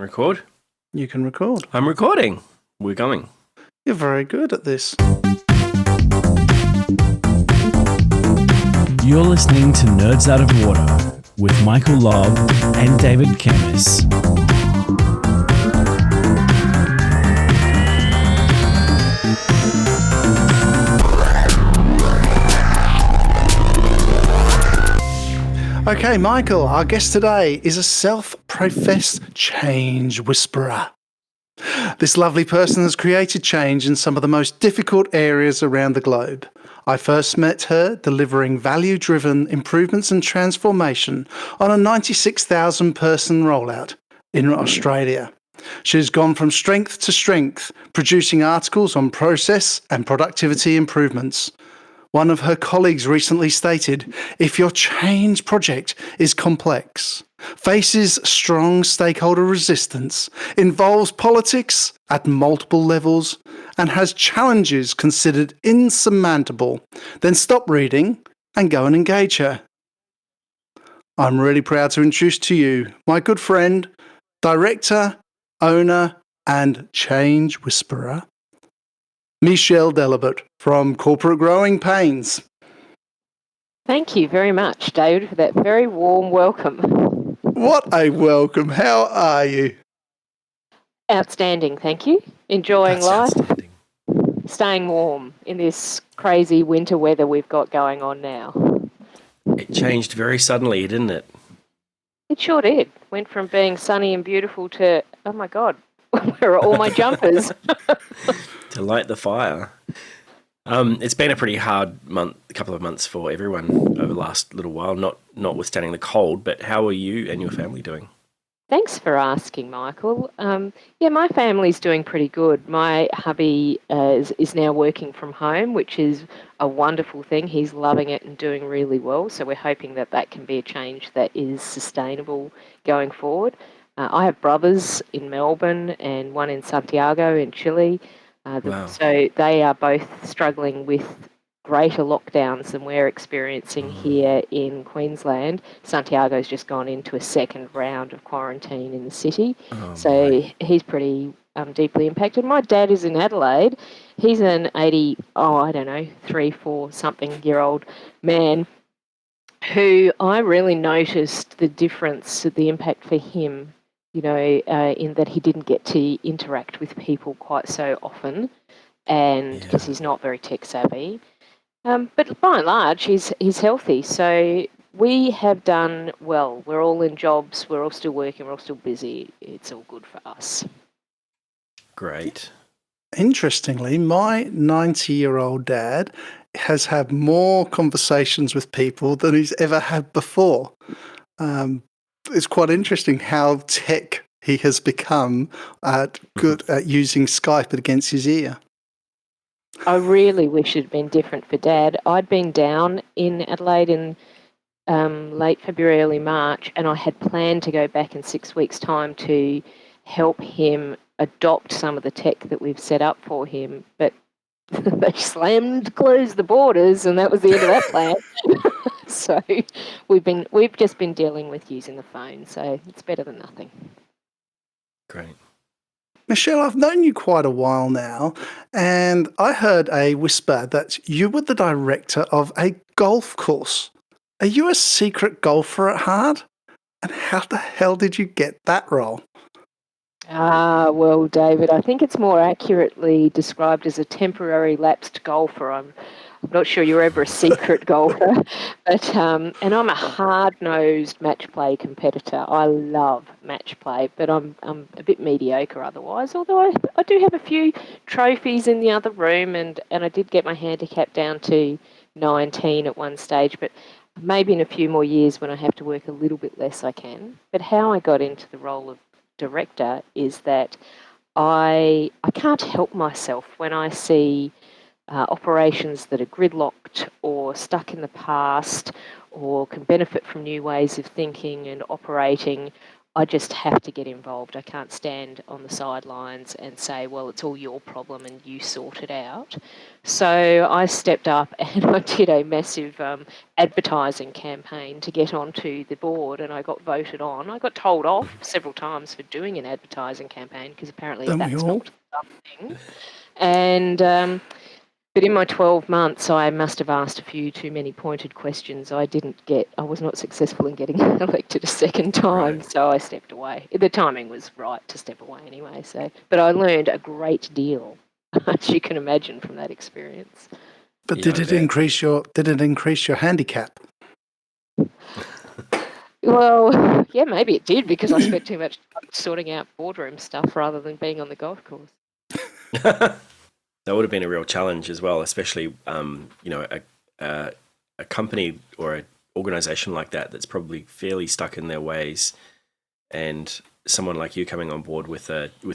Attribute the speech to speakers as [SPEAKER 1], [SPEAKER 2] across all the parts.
[SPEAKER 1] Record?
[SPEAKER 2] You can record.
[SPEAKER 1] I'm recording. We're going.
[SPEAKER 2] You're very good at this.
[SPEAKER 3] You're listening to Nerds Out of Water with Michael Love and David Kemis.
[SPEAKER 2] Okay, Michael, our guest today is a self-professed change whisperer. This lovely person has created change in some of the most difficult areas around the globe. I first met her delivering value-driven improvements and transformation on a 96,000 person rollout in Australia. She's gone from strength to strength, producing articles on process and productivity improvements. One of her colleagues recently stated, if your change project is complex, faces strong stakeholder resistance, involves politics at multiple levels, and has challenges considered insurmountable, then stop reading and go and engage her. I'm really proud to introduce to you my good friend, director, owner, and change whisperer, Michelle Delebet from Corporate Growing Pains.
[SPEAKER 4] Thank you very much, David, for that very warm welcome.
[SPEAKER 2] What a welcome. How are you?
[SPEAKER 4] Outstanding, thank you. Enjoying life,
[SPEAKER 1] Outstanding.
[SPEAKER 4] staying warm in this crazy winter weather we've got going on now.
[SPEAKER 1] It changed very suddenly, didn't it?
[SPEAKER 4] It sure did. Went from being sunny and beautiful to, oh my God, where are all my jumpers?
[SPEAKER 1] To light the fire. It's been a pretty hard couple of months for everyone over the last little while, notwithstanding the cold, but how are you and your family doing?
[SPEAKER 4] Thanks for asking, Michael. My family's doing pretty good. My hubby is now working from home, which is a wonderful thing. He's loving it and doing really well. So we're hoping that that can be a change that is sustainable going forward. I have brothers in Melbourne and one in Santiago in Chile.
[SPEAKER 1] Wow.
[SPEAKER 4] So they are both struggling with greater lockdowns than we're experiencing here in Queensland. Santiago's just gone into a second round of quarantine in the city. He's pretty deeply impacted. My dad is in Adelaide. He's an 3, 4 something year old man who I really noticed the difference, the impact for him, in that he didn't get to interact with people quite so often, and because he's not very tech savvy. But by and large, he's healthy. So we have done well. We're all in jobs. We're all still working. We're all still busy. It's all good for us.
[SPEAKER 1] Great.
[SPEAKER 2] Interestingly, my 90-year-old dad has had more conversations with people than he's ever had before. It's quite interesting how tech he has become good at using Skype against his ear.
[SPEAKER 4] I really wish it had been different for Dad. I'd been down in Adelaide in late February, early March, and I had planned to go back in 6 weeks' time to help him adopt some of the tech that we've set up for him. But they closed the borders, and that was the end of that plan. So we've just been dealing with using the phone, so it's better than nothing.
[SPEAKER 1] Great.
[SPEAKER 2] Michelle, I've known you quite a while now, and I heard a whisper that you were the director of a golf course. Are you a secret golfer at heart? And how the hell did you get that role?
[SPEAKER 4] Well, David, I think it's more accurately described as a temporary lapsed golfer. I'm not sure you're ever a secret golfer, but and I'm a hard-nosed match play competitor. I love match play, but I'm a bit mediocre otherwise. Although I do have a few trophies in the other room, and I did get my handicap down to 19 at one stage, but maybe in a few more years when I have to work a little bit less, I can. But how I got into the role of director is that I can't help myself when I see operations that are gridlocked or stuck in the past or can benefit from new ways of thinking and operating. I just have to get involved. I can't stand on the sidelines and say, well, it's all your problem and you sort it out. So I stepped up and I did a massive advertising campaign to get onto the board, and I got voted on. I got told off several times for doing an advertising campaign because apparently
[SPEAKER 2] Don't we
[SPEAKER 4] that's
[SPEAKER 2] all?
[SPEAKER 4] not something. And but in my 12 months, I must have asked a few too many pointed questions. I was not successful in getting elected a second time,
[SPEAKER 1] Right.
[SPEAKER 4] so I stepped away. The timing was right to step away anyway. But I learned a great deal, as you can imagine, from that experience.
[SPEAKER 2] But
[SPEAKER 1] Yeah,
[SPEAKER 2] did
[SPEAKER 1] I
[SPEAKER 2] it
[SPEAKER 1] bet.
[SPEAKER 2] increase your handicap?
[SPEAKER 4] Well, yeah, maybe it did because I spent too much time sorting out boardroom stuff rather than being on the golf course.
[SPEAKER 1] That would have been a real challenge as well, especially a company or an organization like that that's probably fairly stuck in their ways, and someone like you coming on board with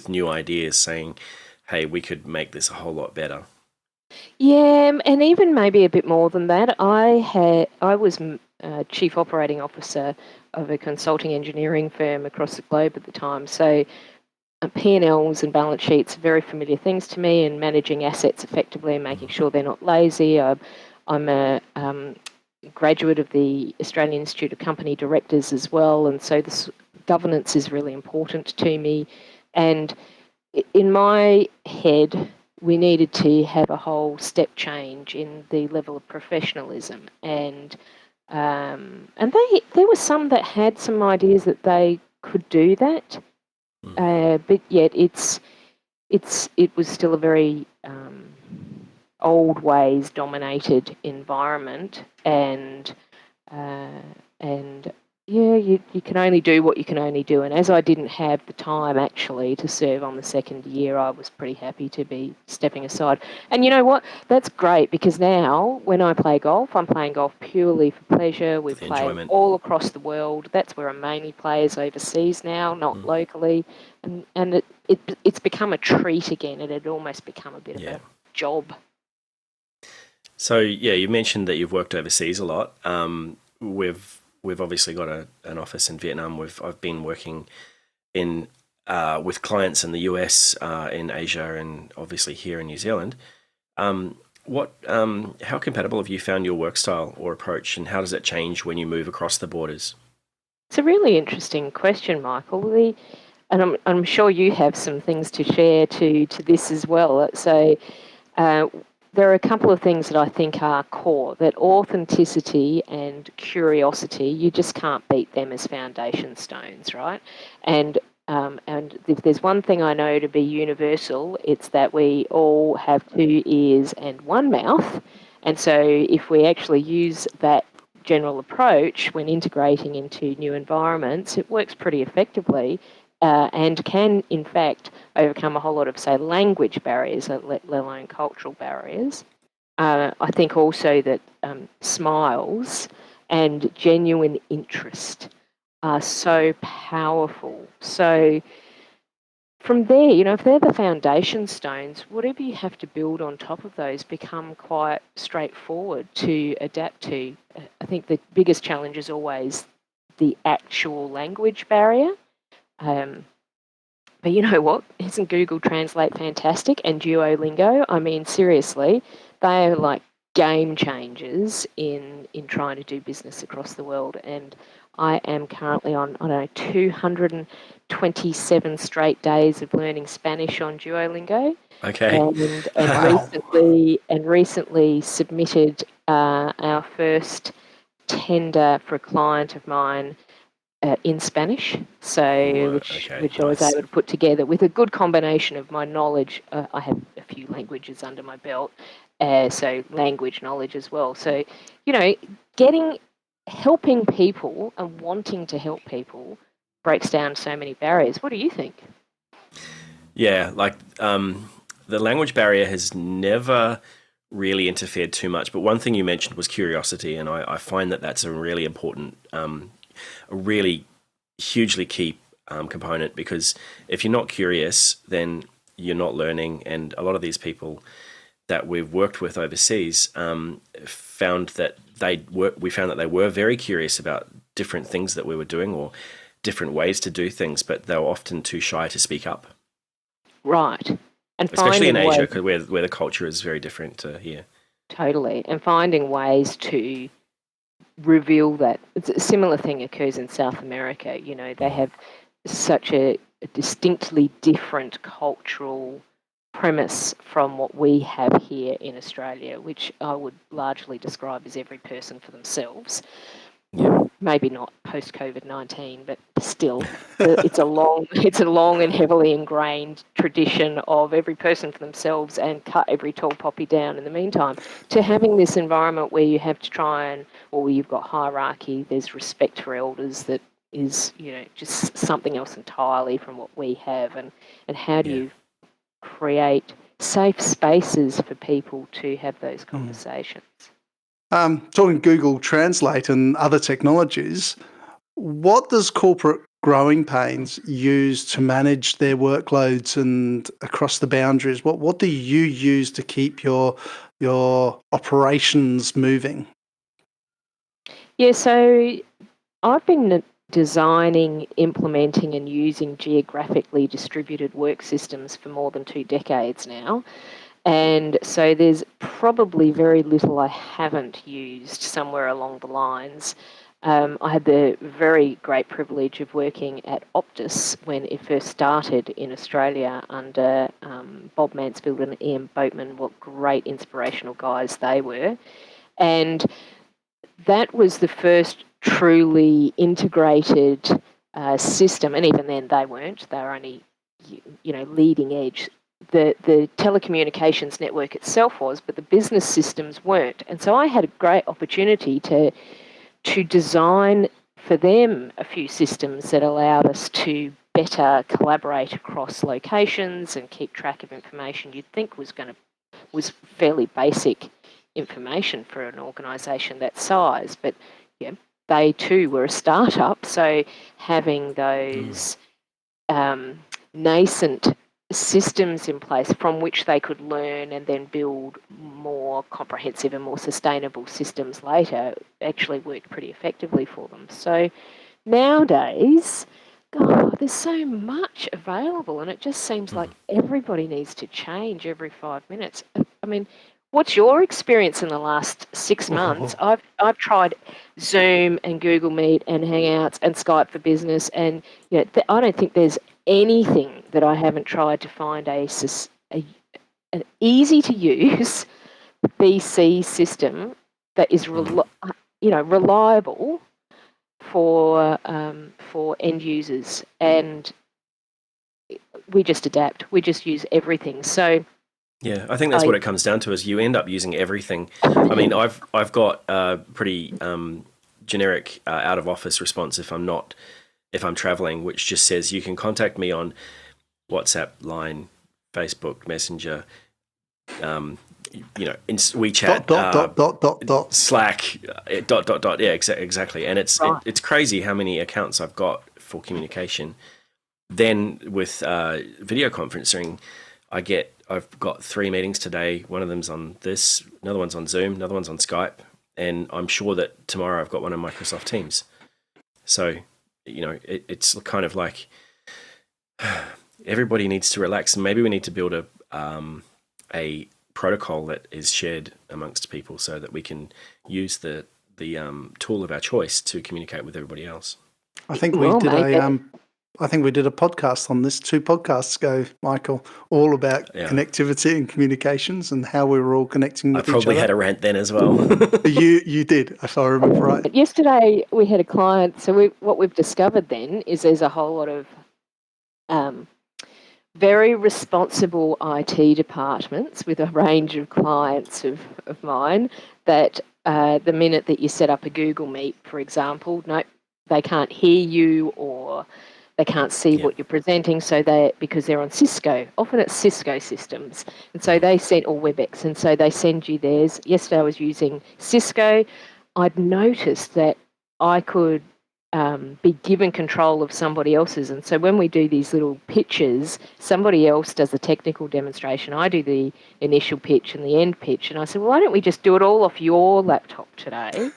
[SPEAKER 1] new ideas, saying, "Hey, we could make this a whole lot better."
[SPEAKER 4] Yeah, and even maybe a bit more than that. I was chief operating officer of a consulting engineering firm across the globe at the time. So P&Ls and balance sheets are very familiar things to me, and managing assets effectively and making sure they're not lazy. I'm a graduate of the Australian Institute of Company Directors as well, and so this governance is really important to me. And in my head, we needed to have a whole step change in the level of professionalism, and there were some that had some ideas that they could do that, but yet it was still a very old ways dominated environment, uh, and yeah, you can only do what you can only do. And as I didn't have the time actually to serve on the second year, I was pretty happy to be stepping aside. And you know what? That's great, because now when I play golf, I'm playing golf purely for pleasure. We
[SPEAKER 1] For the
[SPEAKER 4] play
[SPEAKER 1] enjoyment.
[SPEAKER 4] all across the world. That's where I mainly play, is overseas now, not locally. And it's become a treat again. It had almost become a bit of
[SPEAKER 1] Yeah.
[SPEAKER 4] a job.
[SPEAKER 1] So yeah, you mentioned that you've worked overseas a lot. We've obviously got an office in Vietnam. I've been working in with clients in the US, in Asia, and obviously here in New Zealand. How compatible have you found your work style or approach, and how does it change when you move across the borders?
[SPEAKER 4] It's a really interesting question, Michael. And I'm sure you have some things to share to this as well. So uh, there are a couple of things that I think are core, that authenticity and curiosity, you just can't beat them as foundation stones, right? And if there's one thing I know to be universal, it's that we all have two ears and one mouth. And so if we actually use that general approach when integrating into new environments, it works pretty effectively, and can, in fact, overcome a whole lot of, say, language barriers, let alone cultural barriers. I think also that smiles and genuine interest are so powerful. So from there, if they're the foundation stones, whatever you have to build on top of those become quite straightforward to adapt to. I think the biggest challenge is always the actual language barrier. But you know what? Isn't Google Translate fantastic? And Duolingo? I mean, seriously, they are like game changers in trying to do business across the world. And I am currently on, I don't know, 227 straight days of learning Spanish on Duolingo.
[SPEAKER 1] Okay.
[SPEAKER 4] And
[SPEAKER 1] Wow.
[SPEAKER 4] recently submitted our first tender for a client of mine in Spanish, so
[SPEAKER 1] Okay.
[SPEAKER 4] which I was
[SPEAKER 1] Nice.
[SPEAKER 4] able to put together with a good combination of my knowledge. I have a few languages under my belt, so language knowledge as well. So, you know, getting helping people and wanting to help people breaks down so many barriers. What do you think?
[SPEAKER 1] Yeah, like the language barrier has never really interfered too much. But one thing you mentioned was curiosity, and I find that that's a really important, a really hugely key component, because if you're not curious, then you're not learning. And a lot of these people that we've worked with overseas found that we found that they were very curious about different things that we were doing, or different ways to do things, but they're often too shy to speak up.
[SPEAKER 4] Right. And
[SPEAKER 1] Especially in
[SPEAKER 4] finding
[SPEAKER 1] Asia,
[SPEAKER 4] ways,
[SPEAKER 1] because where the culture is very different to here.
[SPEAKER 4] totally, and finding ways to reveal that. It's a similar thing occurs in South America. You know, they have such a distinctly different cultural premise from what we have here in Australia, which I would largely describe as every person for themselves.
[SPEAKER 1] Yeah.
[SPEAKER 4] Maybe not post COVID-19, but still, it's a long and heavily ingrained tradition of every person for themselves, and cut every tall poppy down in the meantime. To having this environment where you have to try and, or where you've got hierarchy, there's respect for elders that is, you know, just something else entirely from what we have, and how do you create safe spaces for people to have those conversations?
[SPEAKER 2] Talking Google Translate and other technologies, what does corporate growing pains use to manage their workloads and across the boundaries? What do you use to keep your operations moving?
[SPEAKER 4] Yeah, so I've been designing, implementing, and using geographically distributed work systems for more than 2 decades now. And so there's probably very little I haven't used somewhere along the lines. I had the very great privilege of working at Optus when it first started in Australia under Bob Mansfield and Ian Boatman. What great inspirational guys they were. And that was the first truly integrated system, and even then they weren't. They were only, you know, leading edge. The telecommunications network itself was, but the business systems weren't. And so I had a great opportunity to design for them a few systems that allowed us to better collaborate across locations and keep track of information you'd think was fairly basic information for an organisation that size. But yeah, they too were a startup, so having those nascent systems in place from which they could learn and then build more comprehensive and more sustainable systems later actually worked pretty effectively for them. So nowadays, God, there's so much available, and it just seems like everybody needs to change every 5 minutes. I mean, what's your experience in the last 6 months? I've tried Zoom and Google Meet and Hangouts and Skype for Business, and you know, I don't think there's anything that I haven't tried to find an easy to use BC system that is reliable for end users, and we just adapt. We just use everything. So
[SPEAKER 1] yeah, I think that's what it comes down to. Is you end up using everything. I mean, I've got a pretty generic out of office response if I'm traveling, which just says you can contact me on WhatsApp, Line, Facebook, Messenger, WeChat, Slack, ... Yeah, exactly. And it's crazy how many accounts I've got for communication. Then with video conferencing, I've got 3 meetings today. One of them's on this, another one's on Zoom, another one's on Skype, and I'm sure that tomorrow I've got one on Microsoft Teams. So, you know, it's kind of like everybody needs to relax, and maybe we need to build a protocol that is shared amongst people so that we can use the tool of our choice to communicate with everybody else.
[SPEAKER 2] I think we did a podcast on this 2 podcasts ago, Michael, all about connectivity and communications and how we were all connecting with each other. I
[SPEAKER 1] probably had a rant then as well.
[SPEAKER 2] You did, if I remember right.
[SPEAKER 4] Yesterday we had a client. So what we've discovered then is there's a whole lot of very responsible IT departments with a range of clients of mine that the minute that you set up a Google Meet, for example, they can't hear you or they can't see what you're presenting, because they're on Cisco. Often it's Cisco systems, and so they send, or WebEx, and so they send you theirs. Yesterday I was using Cisco. I'd noticed that I could be given control of somebody else's, and so when we do these little pitches, somebody else does the technical demonstration. I do the initial pitch and the end pitch, and I said, well, why don't we just do it all off your laptop today?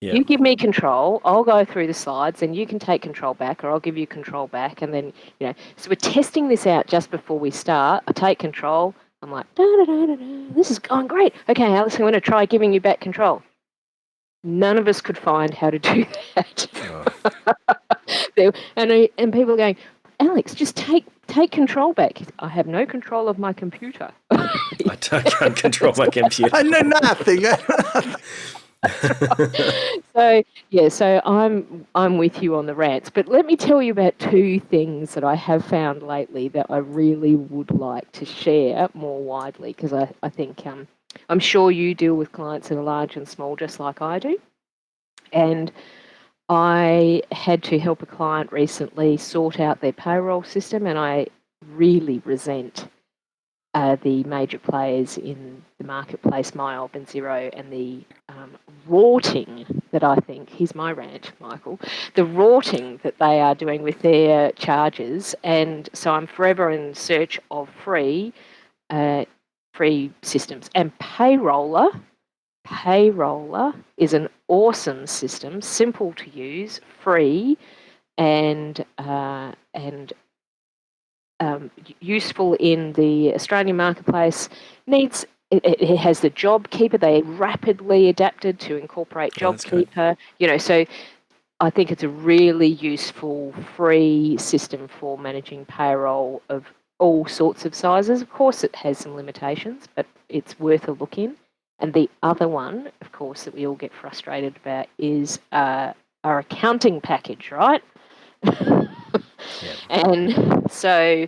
[SPEAKER 1] Yeah.
[SPEAKER 4] You give me control, I'll go through the slides, and you can take control back, or I'll give you control back, and then, so we're testing this out just before we start. I take control. I'm like, da, da, da, da, da. This is going great. Okay, Alex, I'm going to try giving you back control. None of us could find how to do that. And people are going, Alex, just take control back. I have no control of my computer.
[SPEAKER 1] I can't control my computer.
[SPEAKER 2] I know nothing.
[SPEAKER 4] So I'm with you on the rants, but let me tell you about two things that I have found lately that I really would like to share more widely, because I think I'm sure you deal with clients that are large and small just like I do. And I had to help a client recently sort out their payroll system, and I really resent the major players in the marketplace, MyOb and Xero, and the rorting that I think, here's my rant, Michael, the rorting that they are doing with their charges. And so I'm forever in search of free systems. And Payroller is an awesome system, simple to use, free, and useful in the Australian marketplace. It has the JobKeeper. They rapidly adapted to incorporate JobKeeper. So I think it's a really useful free system for managing payroll of all sorts of sizes. Of course, it has some limitations, but it's worth a look in. And the other one, of course, that we all get frustrated about is our accounting package, right? And so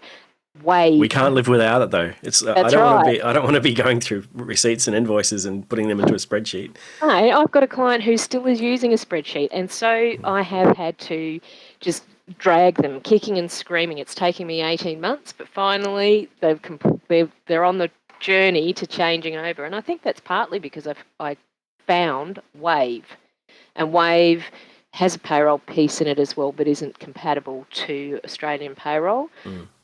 [SPEAKER 4] Wave.
[SPEAKER 1] We can't live without it, though. I don't want to be going through receipts and invoices and putting them into a spreadsheet.
[SPEAKER 4] No, I've got a client who still is using a spreadsheet, and so I have had to just drag them kicking and screaming. It's taking me 18 months, but finally they're on the journey to changing over, and I think that's partly because I found Wave, and Wave has a payroll piece in it as well, but isn't compatible to Australian payroll.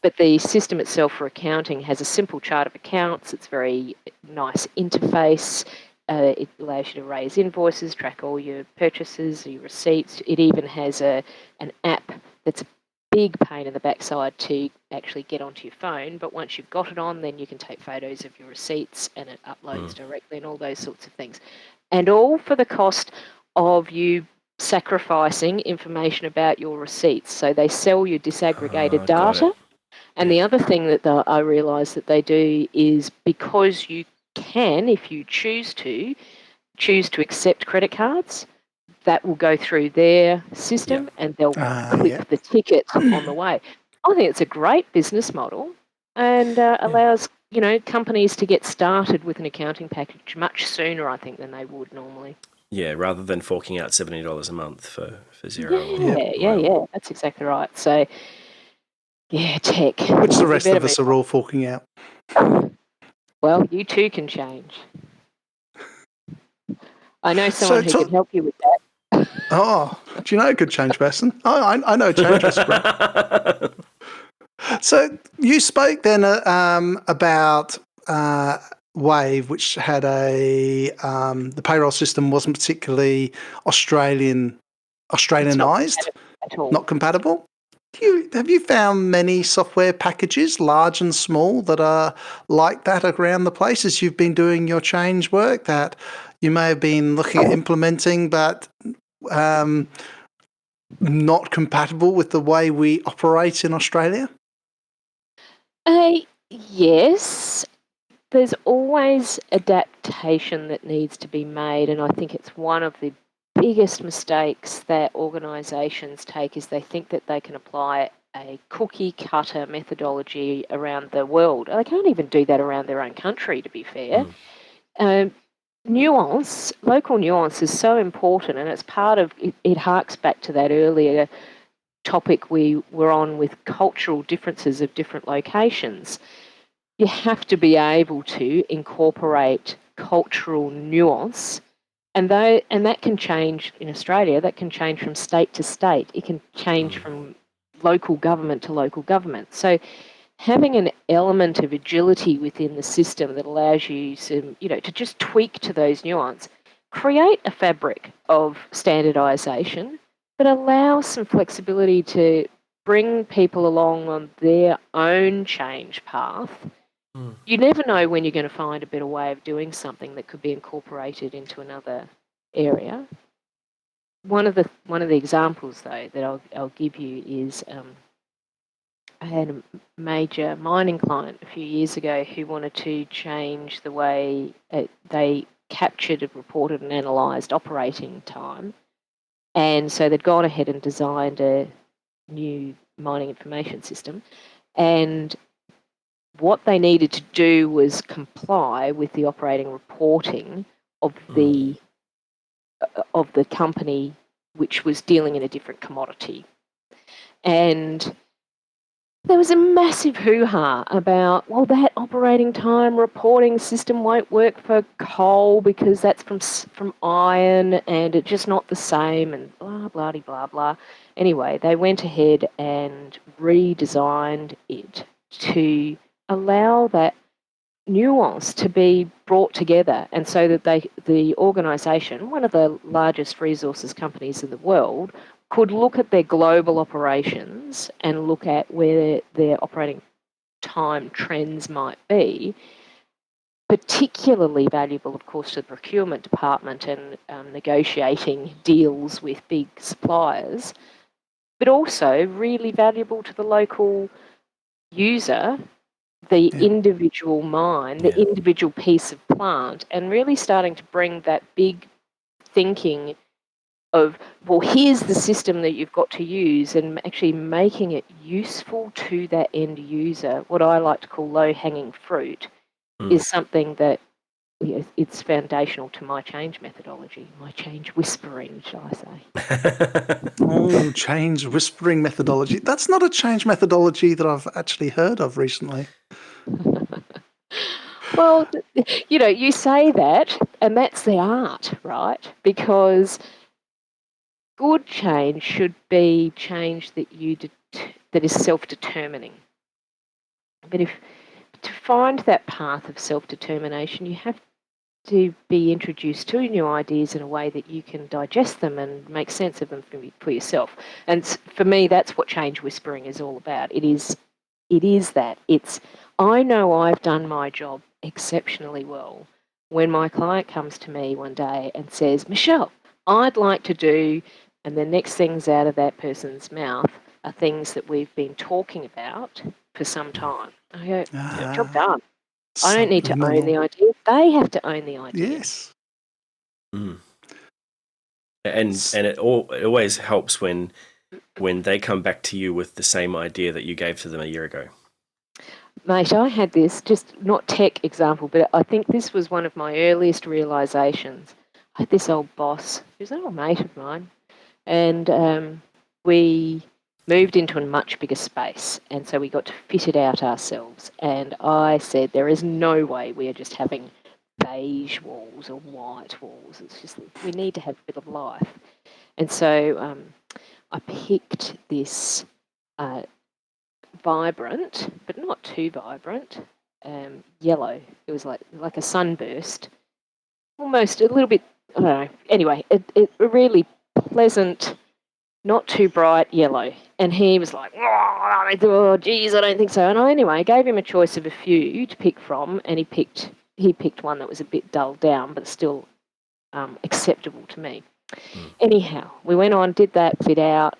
[SPEAKER 4] But the system itself for accounting has a simple chart of accounts. It's very nice interface. It allows you to raise invoices, track all your purchases, your receipts. It even has an app that's a big pain in the backside to actually get onto your phone. But once you've got it on, then you can take photos of your receipts and it uploads directly and all those sorts of things. And all for the cost of you sacrificing information about your receipts. So they sell you disaggregated data. And the other thing that I realise that they do is, because you can, if you choose to accept credit cards, that will go through their system and they'll clip the ticket on the way. I think it's a great business model and allows companies to get started with an accounting package much sooner, I think, than they would normally.
[SPEAKER 1] Yeah, rather than forking out $70 a month for Xero.
[SPEAKER 4] Yeah, that's exactly right. So, yeah, tech.
[SPEAKER 2] Which the rest of us are all forking out.
[SPEAKER 4] Well, you too can change. I know someone who can help you with that.
[SPEAKER 2] Oh, do you know a good change person? Oh, I know a change whisperer. So you spoke then about Wave, which had the payroll system wasn't particularly Australianized, not compatible. Have you found many software packages, large and small, that are like that around the place as you've been doing your change work, that you may have been looking at implementing, but not compatible with the way we operate in Australia?
[SPEAKER 4] Yes. There's always adaptation that needs to be made, and I think it's one of the biggest mistakes that organisations take is they think that they can apply a cookie-cutter methodology around the world. They can't even do that around their own country, to be fair. Nuance, local nuance is so important, and it's part of it. It harks back to that earlier topic we were on with cultural differences of different locations. You have to be able to incorporate cultural nuance, and that can change in Australia. That can change from state to state. It can change from local government to local government. So having an element of agility within the system that allows you to just tweak to those nuance create a fabric of standardisation, but allow some flexibility to bring people along on their own change path. You never know when you're going to find a better way of doing something that could be incorporated into another area. One of the examples though that I'll give you is I had a major mining client a few years ago who wanted to change the way they captured, reported, and analysed operating time, and so they'd gone ahead and designed a new mining information system, and what they needed to do was comply with the operating reporting of the company, which was dealing in a different commodity. And there was a massive hoo-ha about, well, that operating time reporting system won't work for coal because that's from iron and it's just not the same, and blah, blah, blah, blah. Anyway, they went ahead and redesigned it to allow that nuance to be brought together, and so that the organisation, one of the largest resources companies in the world, could look at their global operations and look at where their operating time trends might be. Particularly valuable, of course, to the procurement department and negotiating deals with big suppliers, but also really valuable to the local user, the individual mine, the individual piece of plant, and really starting to bring that big thinking of, well, here's the system that you've got to use, and actually making it useful to that end user. What I like to call low-hanging fruit is something that it's foundational to my change methodology, my change whispering, shall I say.
[SPEAKER 2] Oh, change whispering methodology. That's not a change methodology that I've actually heard of recently.
[SPEAKER 4] Well, you say that, and that's the art, right? Because good change should be change that that is self-determining. But to find that path of self-determination, you have to be introduced to new ideas in a way that you can digest them and make sense of them for yourself. And for me, that's what change whispering is all about. It is that. I know I've done my job exceptionally well when my client comes to me one day and says, Michelle, I'd like to do, and the next things out of that person's mouth are things that we've been talking about for some time. I go, job done. I don't need to own the idea. They have to own the idea.
[SPEAKER 2] Yes.
[SPEAKER 1] And it always helps when they come back to you with the same idea that you gave to them a year ago.
[SPEAKER 4] Mate, I had this, just not tech example, but I think this was one of my earliest realisations. I had this old boss, who's an old mate of mine, and we moved into a much bigger space, and so we got to fit it out ourselves. And I said, there is no way we are just having beige walls or white walls. It's just, we need to have a bit of life. And so I picked this vibrant, but not too vibrant, yellow. It was like a sunburst, almost a little bit, I don't know. Anyway, a really pleasant, not too bright yellow. And he was like, oh, geez, I don't think so. And I gave him a choice of a few to pick from, and he picked one that was a bit dulled down, but still acceptable to me. Anyhow, we went on, did that fit out,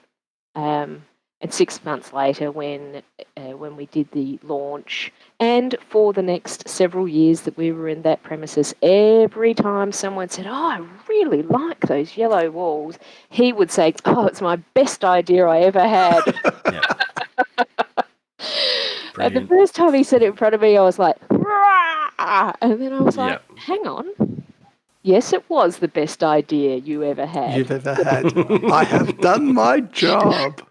[SPEAKER 4] and 6 months later, when we did the launch, and for the next several years that we were in that premises, every time someone said, "Oh, I really like those yellow walls," he would say, "Oh, it's my best idea I ever had." And the first time he said it in front of me, I was like, "Rah!" And then I was like, "Hang on. Yes, it was the best idea you ever had."
[SPEAKER 2] You've ever had. I have done my job.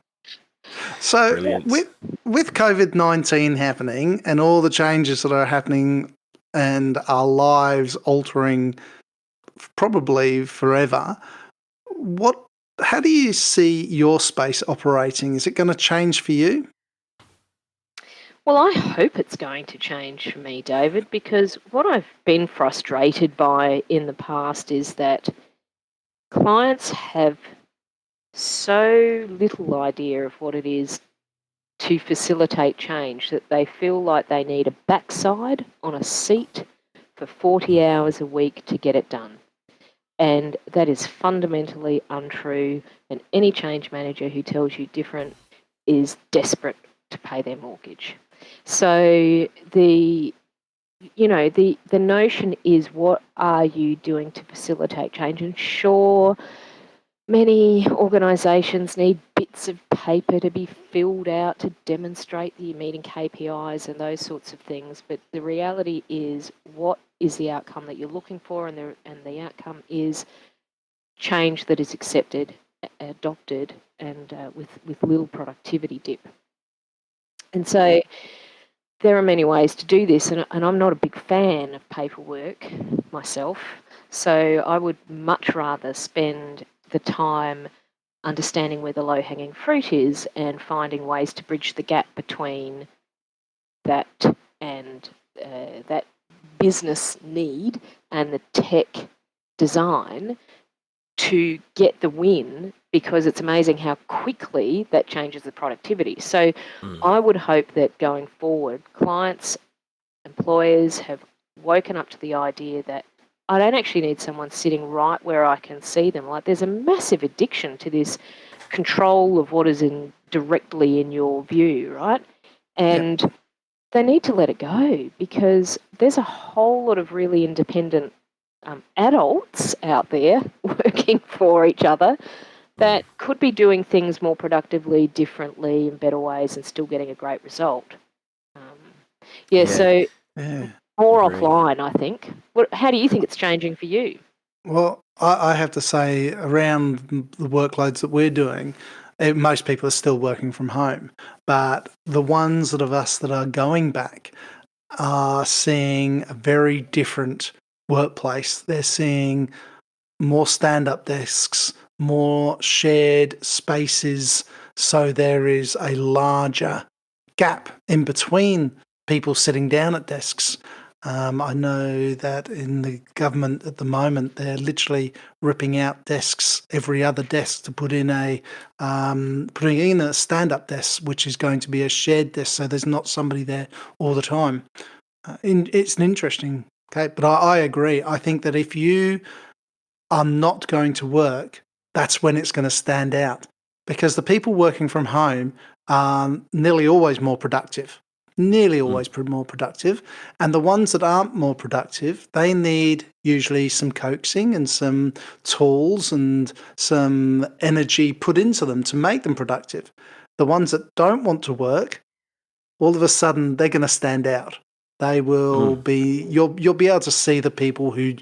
[SPEAKER 2] So with COVID-19 happening and all the changes that are happening and our lives altering probably forever, how do you see your space operating? Is it going to change for you?
[SPEAKER 4] Well, I hope it's going to change for me, David, because what I've been frustrated by in the past is that clients have so little idea of what it is to facilitate change that they feel like they need a backside on a seat for 40 hours a week to get it done. And that is fundamentally untrue. And any change manager who tells you different is desperate to pay their mortgage. So the notion is, what are you doing to facilitate change? And sure, many organisations need bits of paper to be filled out to demonstrate that you're meeting KPIs and those sorts of things. But the reality is, what is the outcome that you're looking for? And the outcome is change that is accepted, adopted, and with little productivity dip. And so there are many ways to do this, and I'm not a big fan of paperwork myself. So I would much rather spend the time understanding where the low-hanging fruit is and finding ways to bridge the gap between that and that business need and the tech design to get the win, because it's amazing how quickly that changes the productivity. So I would hope that going forward, clients, employers have woken up to the idea that I don't actually need someone sitting right where I can see them. Like, there's a massive addiction to this control of what is directly in your view, right? And they need to let it go, because there's a whole lot of really independent adults out there working for each other that could be doing things more productively, differently, in better ways, and still getting a great result. So
[SPEAKER 2] Yeah.
[SPEAKER 4] more
[SPEAKER 1] Agree.
[SPEAKER 4] offline, I think. How do you think it's changing for you?
[SPEAKER 2] Well, I have to say, around the workloads that we're doing, most people are still working from home. But the ones of us that are going back are seeing a very different workplace. They're seeing more stand-up desks, more shared spaces, so there is a larger gap in between people sitting down at desks. I know that in the government at the moment, they're literally ripping out desks, every other desk, to putting in a stand-up desk, which is going to be a shared desk, so there's not somebody there all the time. It's an interesting, okay, but I agree. I think that if you are not going to work, that's when it's going to stand out, because the people working from home are nearly always more productive. More productive. And the ones that aren't more productive, they need usually some coaxing and some tools and some energy put into them to make them productive. The ones that don't want to work, all of a sudden they're going to stand out. They will be, you'll be able to see the people who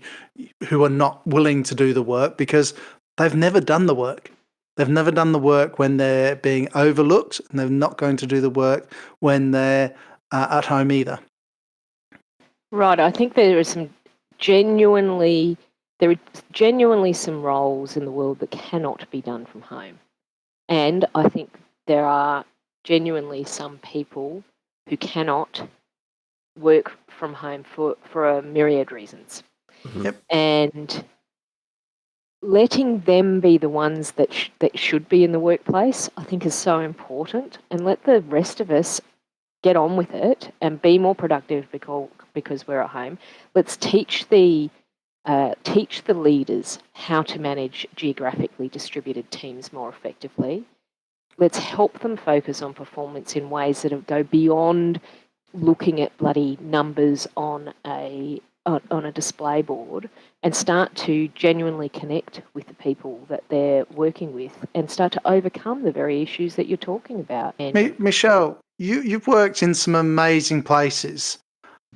[SPEAKER 2] are not willing to do the work because they've never done the work. They've never done the work when they're being overlooked, and they're not going to do the work when they're at home either.
[SPEAKER 4] Right, I think there are genuinely some roles in the world that cannot be done from home. And I think there are genuinely some people who cannot work from home for a myriad reasons.
[SPEAKER 2] Yep.
[SPEAKER 4] And letting them be the ones that should be in the workplace, I think, is so important. And let the rest of us get on with it and be more productive because we're at home. Let's teach the leaders how to manage geographically distributed teams more effectively. Let's help them focus on performance in ways that go beyond looking at bloody numbers on a display board, and start to genuinely connect with the people that they're working with and start to overcome the very issues that you're talking about.
[SPEAKER 2] Michelle, you've worked in some amazing places.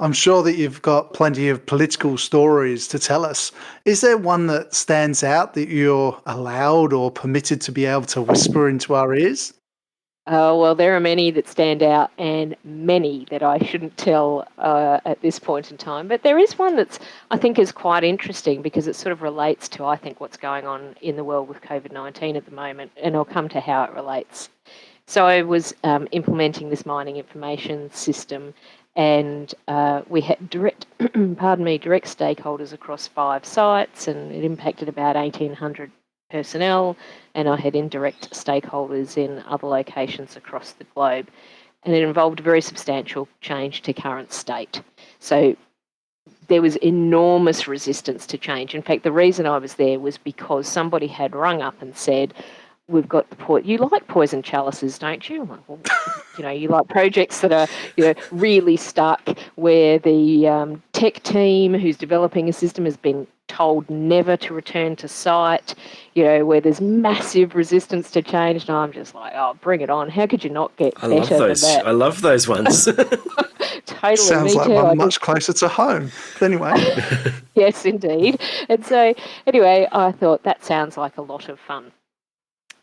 [SPEAKER 2] I'm sure that you've got plenty of political stories to tell us. Is there one that stands out that you're allowed or permitted to be able to whisper into our ears?
[SPEAKER 4] Well, there are many that stand out and many that I shouldn't tell at this point in time. But there is one that's, I think, is quite interesting because it sort of relates to, I think, what's going on in the world with COVID-19 at the moment, and I'll come to how it relates. So I was implementing this mining information system, and we had direct stakeholders across 5 sites, and it impacted about 1,800 personnel, and I had indirect stakeholders in other locations across the globe. And it involved a very substantial change to current state. So there was enormous resistance to change. In fact, the reason I was there was because somebody had rung up and said, we've got you like poison chalices, don't you? I'm like, well, you like projects that are, really stuck, where the tech team who's developing a system has been told never to return to site, where there's massive resistance to change. And I'm just like, oh, bring it on. How could you not get
[SPEAKER 1] I
[SPEAKER 4] better
[SPEAKER 1] love those.
[SPEAKER 4] than that?
[SPEAKER 1] I love those ones.
[SPEAKER 4] Totally,
[SPEAKER 2] Sounds
[SPEAKER 4] me
[SPEAKER 2] like
[SPEAKER 4] too.
[SPEAKER 2] one much closer to home. But anyway.
[SPEAKER 4] Yes, indeed. And so, anyway, I thought that sounds like a lot of fun.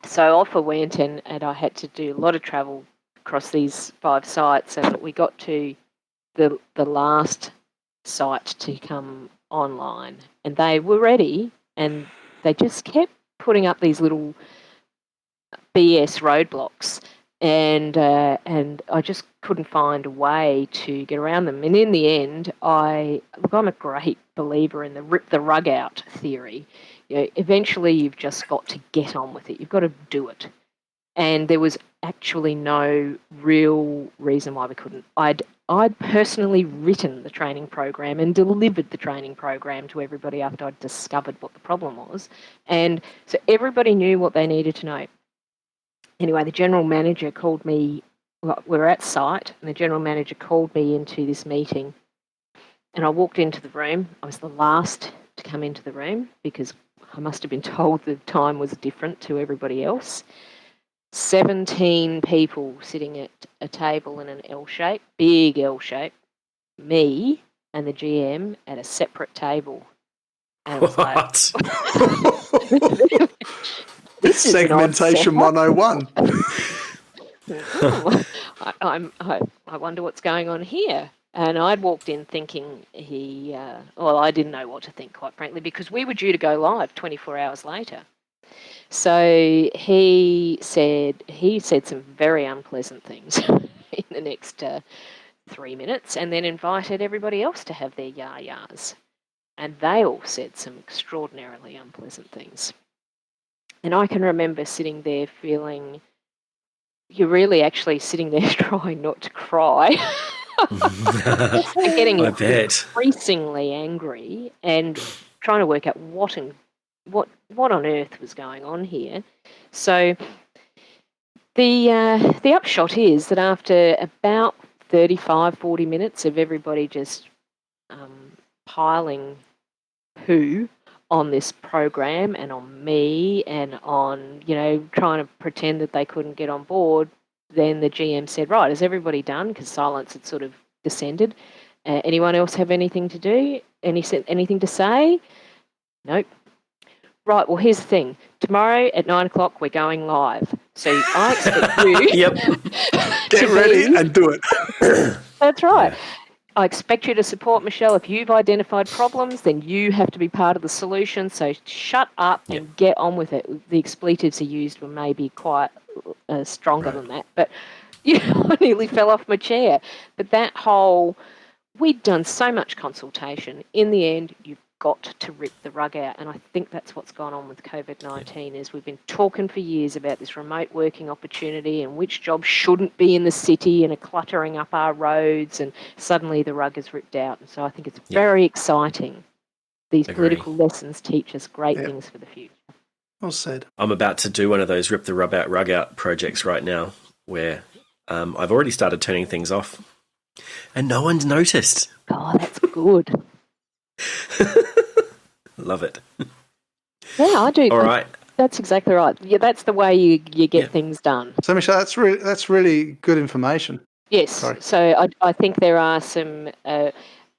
[SPEAKER 4] So off I went, and I had to do a lot of travel across these 5 sites, and we got to the last site to come online, and they were ready, and they just kept putting up these little BS roadblocks, and I just couldn't find a way to get around them. And in the end, I'm a great believer in the rip the rug out theory. Eventually you've just got to get on with it. You've got to do it. And there was actually no real reason why we couldn't. I'd personally written the training program and delivered the training program to everybody after I'd discovered what the problem was. And so everybody knew what they needed to know. Anyway, the general manager called me. Well, we were at site, and the general manager called me into this meeting. And I walked into the room. I was the last to come into the room because I must have been told the time was different to everybody else. 17 people sitting at a table in an L shape, big L shape. Me and the GM at a separate table. And it was
[SPEAKER 1] What?
[SPEAKER 4] This is
[SPEAKER 2] Segmentation 101.
[SPEAKER 4] I wonder what's going on here. And I'd walked in thinking I didn't know what to think, quite frankly, because we were due to go live 24 hours later. So he said some very unpleasant things in the next 3 minutes, and then invited everybody else to have their yah-yahs. And they all said some extraordinarily unpleasant things. And I can remember sitting there feeling, you're really actually sitting there trying not to cry. And getting increasingly angry and trying to work out what on earth was going on here. So the upshot is that after about 35-40 minutes of everybody just piling poo on this program and on me and on, trying to pretend that they couldn't get on board, then the GM said, right, is everybody done? Because silence had sort of descended. Anyone else have anything to do? Anything to say? Nope. Right, well, here's the thing. Tomorrow at 9 o'clock, we're going live. So I expect you
[SPEAKER 1] Yep.
[SPEAKER 2] Get ready and do it.
[SPEAKER 4] That's right.
[SPEAKER 1] Yeah.
[SPEAKER 4] I expect you to support Michelle. If you've identified problems, then you have to be part of the solution. So shut up and get on with it. The expletives he used were maybe quite stronger than that. But I nearly fell off my chair. But that whole, we'd done so much consultation. In the end, you've got to rip the rug out. And I think that's what's gone on with COVID-19 is we've been talking for years about this remote working opportunity and which jobs shouldn't be in the city and are cluttering up our roads, and suddenly the rug is ripped out. And so I think it's very exciting. These political lessons teach us great things for the future.
[SPEAKER 2] Well said.
[SPEAKER 1] I'm about to do one of those rip the rug out projects right now where I've already started turning things off and no one's noticed.
[SPEAKER 4] Oh, that's good.
[SPEAKER 1] Love it.
[SPEAKER 4] Yeah, I do.
[SPEAKER 1] All right.
[SPEAKER 4] That's exactly right. Yeah, that's the way you get things done.
[SPEAKER 2] So, Michelle, that's really good information.
[SPEAKER 4] Yes.
[SPEAKER 2] Sorry.
[SPEAKER 4] So I think there are some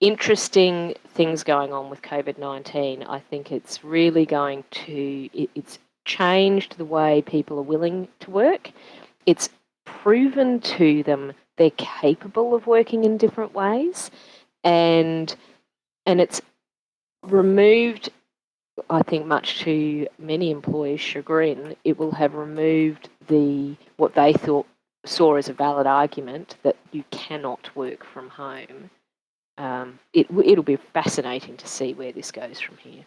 [SPEAKER 4] interesting things going on with COVID-19. I think it's really going to it's changed the way people are willing to work. It's proven to them they're capable of working in different ways, and it's removed, I think, much to many employees' chagrin, it will have removed what they thought saw as a valid argument that you cannot work from home, it'll be fascinating to see where this goes from here.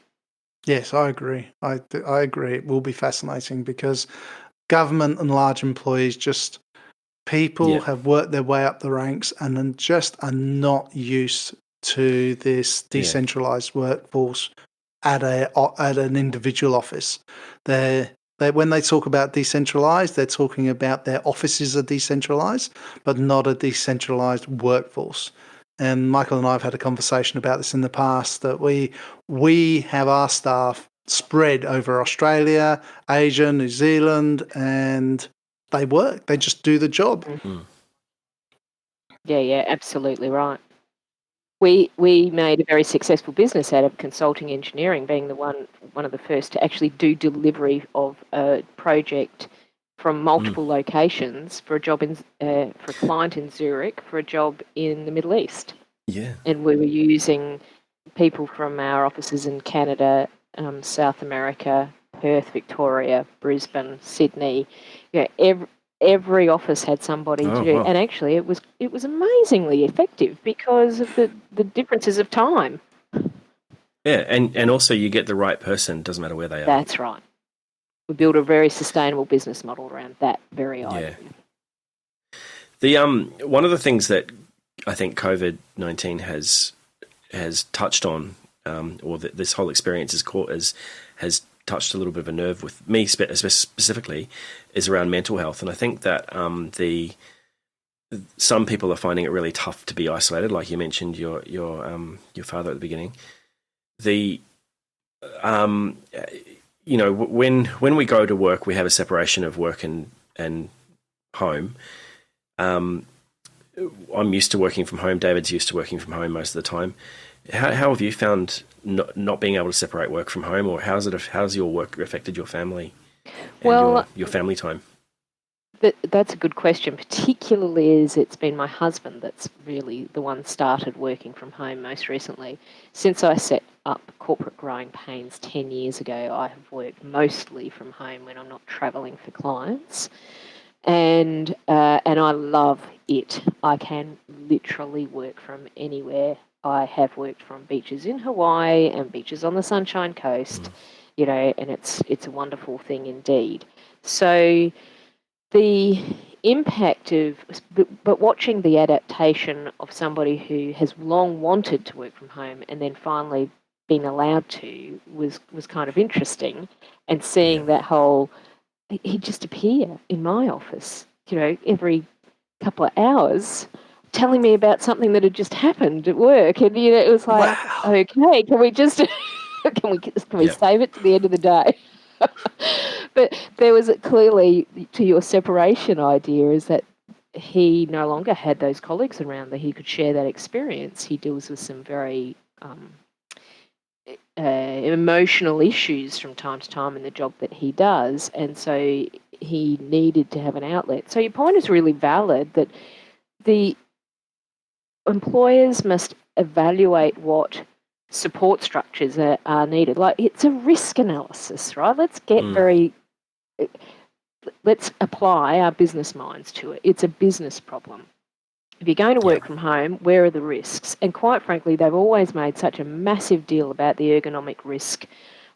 [SPEAKER 2] Yes, I agree. I agree. It will be fascinating because government and large employees people
[SPEAKER 1] Yeah.
[SPEAKER 2] have worked their way up the ranks and then just are not used to this decentralized workforce at an individual office. When they talk about decentralized, they're talking about their offices are decentralized, but not a decentralized workforce. And Michael and I have had a conversation about this in the past, that we have our staff spread over Australia, Asia, New Zealand, and they work. They just do the job.
[SPEAKER 4] Yeah, absolutely right. We made a very successful business out of consulting engineering, being one of the first to actually do delivery of a project from multiple locations for a job for a client in Zurich for a job in the Middle East.
[SPEAKER 1] Yeah.
[SPEAKER 4] And we were using people from our offices in Canada, South America, Perth, Victoria, Brisbane, Sydney. Every office had somebody to do,
[SPEAKER 1] wow.
[SPEAKER 4] and actually it was amazingly effective because of the differences of time.
[SPEAKER 1] Yeah, and also you get the right person, doesn't matter where they are.
[SPEAKER 4] That's right. We built a very sustainable business model around that very idea.
[SPEAKER 1] The one of the things that I think COVID-19 has touched on, or that this whole experience has touched a little bit of a nerve with me specifically, is around mental health. And I think that some people are finding it really tough to be isolated, like you mentioned your father at the beginning. When we go to work, we have a separation of work and home. I'm used to working from home. David's used to working from home most of the time. How have you found not being able to separate work from home, or how's your work affected your family and your family time?
[SPEAKER 4] That's a good question, particularly as it's been my husband that's really the one started working from home most recently. Since I set up Corporate Growing Pains 10 years ago, I have worked mostly from home when I'm not travelling for clients. And I love it. I can literally work from anywhere. I have worked from beaches in Hawaii and beaches on the Sunshine Coast, and it's a wonderful thing indeed. So the impact but watching the adaptation of somebody who has long wanted to work from home and then finally been allowed to was kind of interesting, and seeing that whole, he'd just appear in my office, every couple of hours, telling me about something that had just happened at work, and it was like, okay, can we just can we save it to the end of the day? But there was clearly, to your separation idea, is that he no longer had those colleagues around that he could share that experience. He deals with some very emotional issues from time to time in the job that he does, and so he needed to have an outlet. So your point is really valid, that the employers must evaluate what support structures are needed. Like, it's a risk analysis, right? Let's apply our business minds to it. It's a business problem. If you're going to work from home, where are the risks? And quite frankly, they've always made such a massive deal about the ergonomic risk.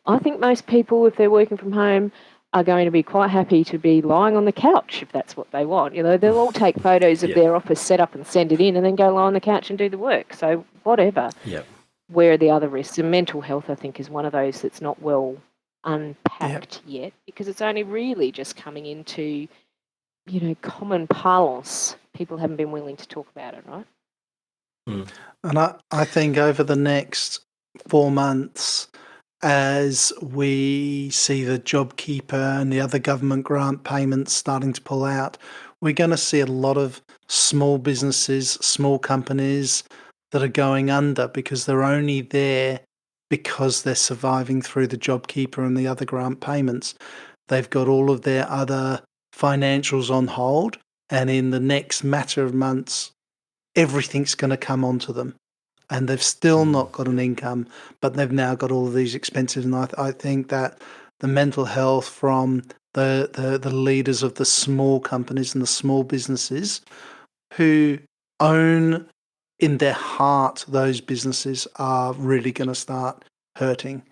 [SPEAKER 4] I think most people, if they're working from home, are going to be quite happy to be lying on the couch if that's what they want. They'll all take photos of their office setup and send it in, and then go lie on the couch and do the work. So whatever. Where are the other risks? And mental health, I think, is one of those that's not well unpacked yet, because it's only really just coming into, common parlance. People haven't been willing to talk about it, right?
[SPEAKER 2] And I think over the next 4 months, as we see the JobKeeper and the other government grant payments starting to pull out, we're going to see a lot of small businesses, small companies that are going under because they're only there because they're surviving through the JobKeeper and the other grant payments. They've got all of their other financials on hold, and in the next matter of months, everything's going to come onto them. And they've still not got an income, but they've now got all of these expenses. And I think that the mental health from the leaders of the small companies and the small businesses who own in their heart those businesses are really going to start hurting.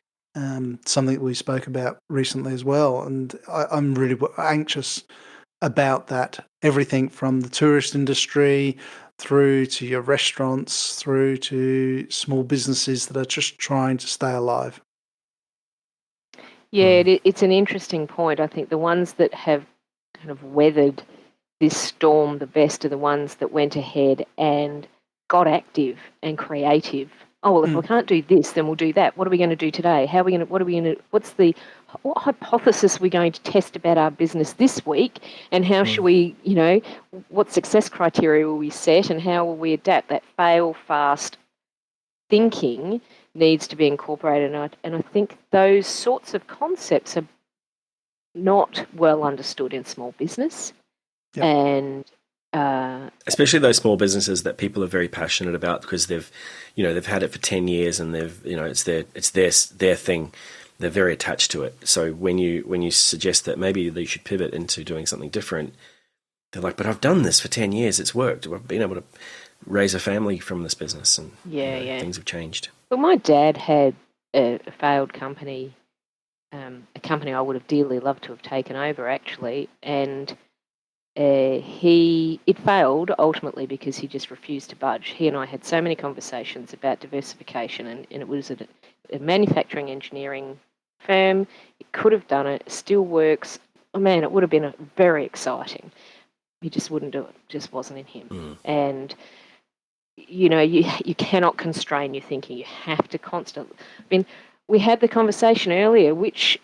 [SPEAKER 2] Something we spoke about recently as well. And I'm really anxious about that. Everything from the tourist industry through to your restaurants, through to small businesses that are just trying to stay alive.
[SPEAKER 4] Yeah, it's an interesting point. I think the ones that have kind of weathered this storm the best are the ones that went ahead and got active and creative. Oh, well, if we can't do this, then we'll do that. What are we going to do today? What hypothesis are we going to test about our business this week? And how should we, what success criteria will we set and how will we adapt? That fail fast thinking needs to be incorporated. And I think those sorts of concepts are not well understood in small business.
[SPEAKER 2] Yep.
[SPEAKER 4] And
[SPEAKER 1] especially those small businesses that people are very passionate about because they've had it for 10 years and it's their thing. They're very attached to it. So when you suggest that maybe they should pivot into doing something different, they're like, but I've done this for 10 years. It's worked. I've been able to raise a family from this business and things have changed.
[SPEAKER 4] Well, my dad had a failed company, a company I would have dearly loved to have taken over actually, and it failed ultimately because he just refused to budge. He and I had so many conversations about diversification, and it was a manufacturing engineering firm. It could have done it. It still works. Oh man, it would have been very exciting. He just wouldn't do it. Just wasn't in him. And you cannot constrain your thinking. You have to constantly. I mean, we had the conversation earlier. Which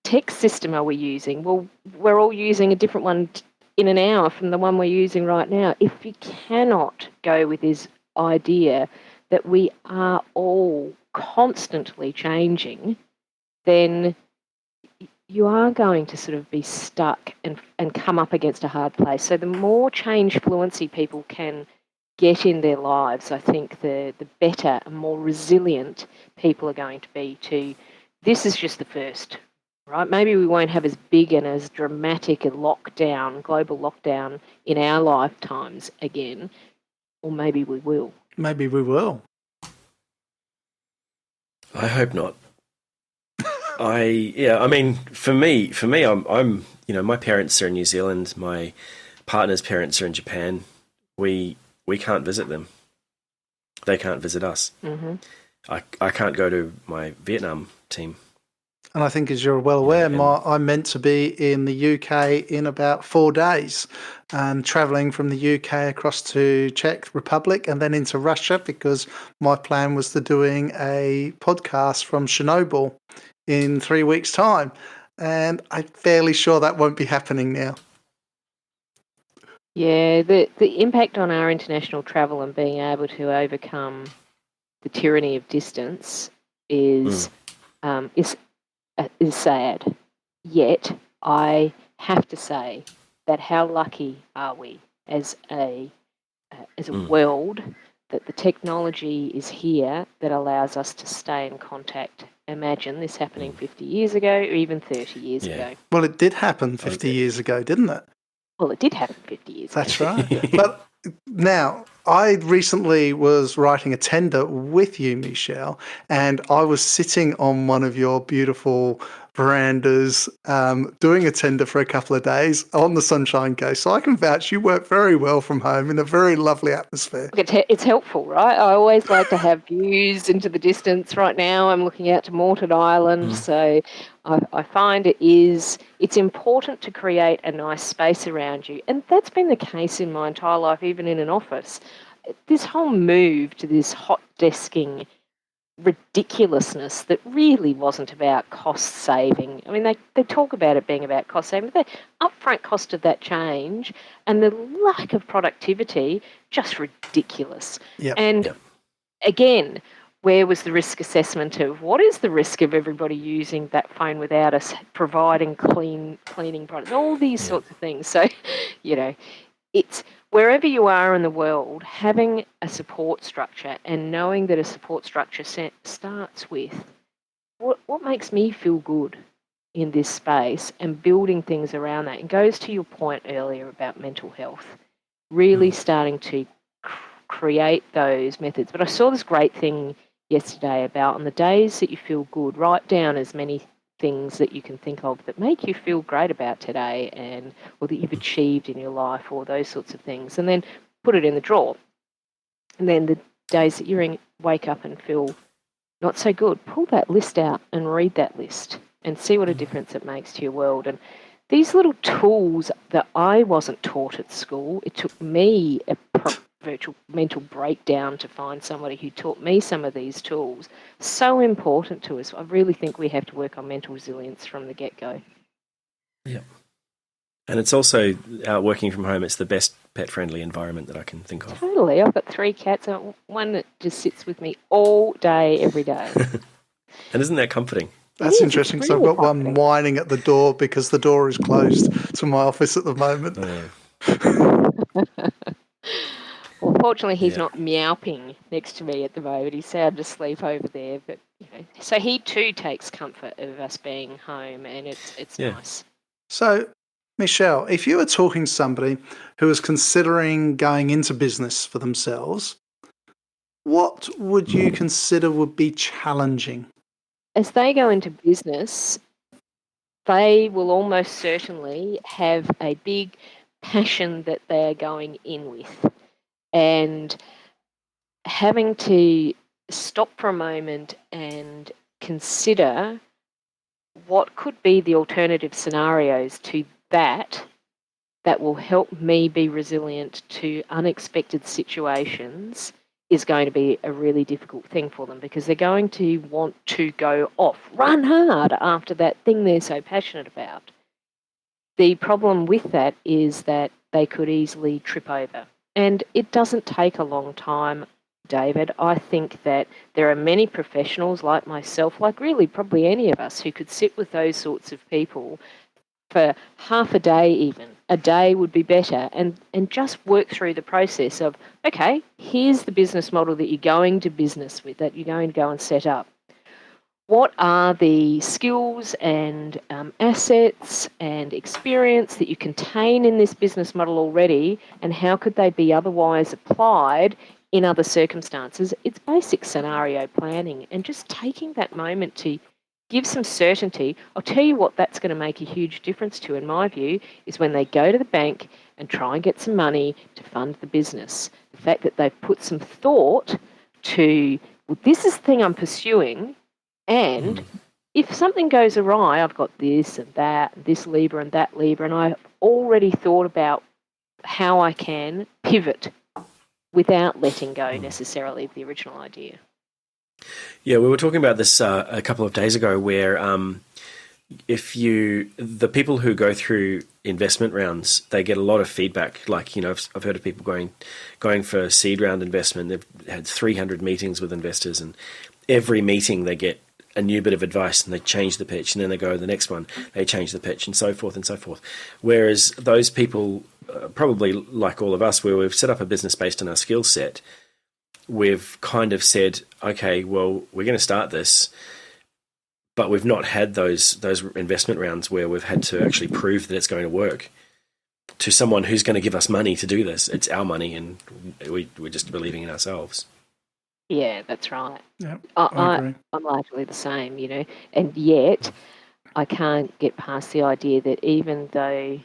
[SPEAKER 4] tech system are we using? Well, we're all using a different one in an hour from the one we're using right now. If you cannot go with this idea that we are all constantly changing, then you are going to sort of be stuck and come up against a hard place. So the more change fluency people can get in their lives, I think the better and more resilient people are going to be to, this is just the first, right? Maybe we won't have as big and as dramatic a global lockdown in our lifetimes again, or maybe we will.
[SPEAKER 2] Maybe we will.
[SPEAKER 1] I hope not. I mean, for me, I'm my parents are in New Zealand. My partner's parents are in Japan. We can't visit them. They can't visit us. Mm-hmm. I can't go to my Vietnam team.
[SPEAKER 2] And I think, as you're well aware, I'm meant to be in the UK in about 4 days, travelling from the UK across to Czech Republic and then into Russia, because my plan was to doing a podcast from Chernobyl in 3 weeks' time. And I'm fairly sure that won't be happening now.
[SPEAKER 4] Yeah, the impact on our international travel and being able to overcome the tyranny of distance is sad. Yet I have to say that how lucky are we as a world that the technology is here that allows us to stay in contact. Imagine this happening 50 years ago or even 30 years ago.
[SPEAKER 2] Well, it did happen 50 years ago, didn't it?
[SPEAKER 4] Well, it did happen 50 years ago.
[SPEAKER 2] That's right. But now, I recently was writing a tender with you, Michelle, and I was sitting on one of your beautiful verandas doing a tender for a couple of days on the Sunshine Coast. So I can vouch you work very well from home in a very lovely atmosphere.
[SPEAKER 4] It's helpful, right? I always like to have views into the distance. Right now I'm looking out to Morton Island, so I find it's important to create a nice space around you. And that's been the case in my entire life, even in an office. This whole move to this hot desking ridiculousness that really wasn't about cost saving. I mean, they talk about it being about cost saving, but the upfront cost of that change and the lack of productivity, just ridiculous. Again, where was the risk assessment of what is the risk of everybody using that phone without us providing cleaning products, all these sorts of things. So, it's wherever you are in the world, having a support structure and knowing that a support structure starts with what makes me feel good in this space and building things around that. It goes to your point earlier about mental health, really starting to create those methods. But I saw this great thing yesterday about on the days that you feel good, write down as many things that you can think of that make you feel great about today and or that you've achieved in your life or those sorts of things, and then put it in the drawer. And then the days that you wake up and feel not so good, pull that list out and read that list and see what a difference it makes to your world. And these little tools that I wasn't taught at school, it took me a virtual mental breakdown to find somebody who taught me some of these tools. So important to us. I really think we have to work on mental resilience from the get-go.
[SPEAKER 1] Yeah. And it's also working from home. It's the best pet-friendly environment that I can think of.
[SPEAKER 4] Totally. I've got 3 cats. One that just sits with me all day, every day.
[SPEAKER 1] And isn't that comforting?
[SPEAKER 2] That's interesting because I've got one whining at the door because the door is closed to my office at the moment.
[SPEAKER 4] Well, fortunately, he's not meowing next to me at the moment. He's sound asleep over there. But so he too takes comfort of us being home, and it's nice.
[SPEAKER 2] So, Michelle, if you were talking to somebody who was considering going into business for themselves, what would you consider would be challenging?
[SPEAKER 4] As they go into business, they will almost certainly have a big passion that they're going in with. And having to stop for a moment and consider what could be the alternative scenarios to that will help me be resilient to unexpected situations is going to be a really difficult thing for them, because they're going to want to go off, run hard after that thing they're so passionate about. The problem with that is that they could easily trip over. And it doesn't take a long time, David. I think that there are many professionals like myself, like really probably any of us, who could sit with those sorts of people for half a day even. A day would be better, and just work through the process of, okay, here's the business model that you're going to business with, that you're going to go and set up. What are the skills and assets and experience that you contain in this business model already, and how could they be otherwise applied in other circumstances? It's basic scenario planning and just taking that moment to give some certainty. I'll tell you what that's going to make a huge difference to, in my view, is when they go to the bank and try and get some money to fund the business. The fact that they've put some thought to, well, this is the thing I'm pursuing, and if something goes awry, I've got this and that, this lever and that lever, and I've already thought about how I can pivot without letting go necessarily of the original idea.
[SPEAKER 1] Yeah, we were talking about this a couple of days ago, where the people who go through investment rounds, they get a lot of feedback. Like, I've heard of people going for seed round investment. They've had 300 meetings with investors, and every meeting they get a new bit of advice, and they change the pitch, and then they go to the next one, they change the pitch, and so forth and so forth. Whereas those people, probably like all of us, where we've set up a business based on our skill set, we've kind of said, okay, well, we're going to start this, but we've not had those investment rounds where we've had to actually prove that it's going to work to someone who's going to give us money to do this. It's our money, and we're just believing in ourselves.
[SPEAKER 4] Yeah, that's right.
[SPEAKER 2] Yeah, I agree.
[SPEAKER 4] I'm largely the same, and yet I can't get past the idea that even though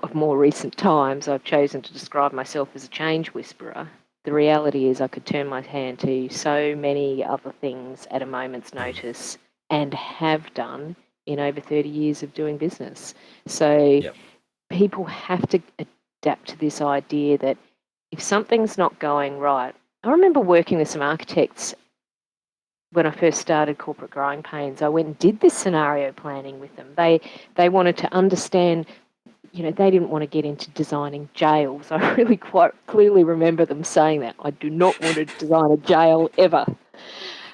[SPEAKER 4] of more recent times I've chosen to describe myself as a change whisperer, the reality is I could turn my hand to so many other things at a moment's notice, and have done in over 30 years of doing business. So people have to adapt to this idea that if something's not going right, I remember working with some architects when I first started Corporate Growing Pains. I went and did this scenario planning with them. They wanted to understand, they didn't want to get into designing jails. I really quite clearly remember them saying that. I do not want to design a jail ever.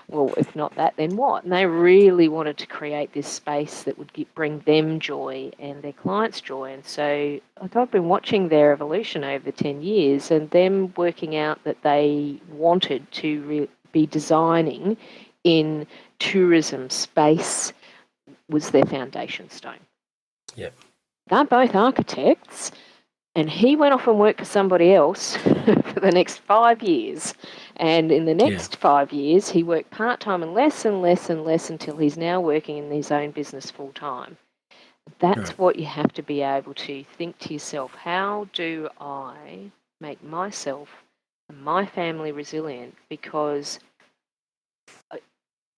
[SPEAKER 4] Well, if not that, then what? And they really wanted to create this space that would bring them joy and their clients joy. And so I've been watching their evolution over 10 years, and them working out that they wanted to be designing in tourism space was their foundation stone.
[SPEAKER 1] Yep.
[SPEAKER 4] They're both architects, and he went off and worked for somebody else for the next 5 years. And in the next 5 years, he worked part-time and less and less and less until he's now working in his own business full-time. That's what you have to be able to think to yourself, how do I make myself and my family resilient? Because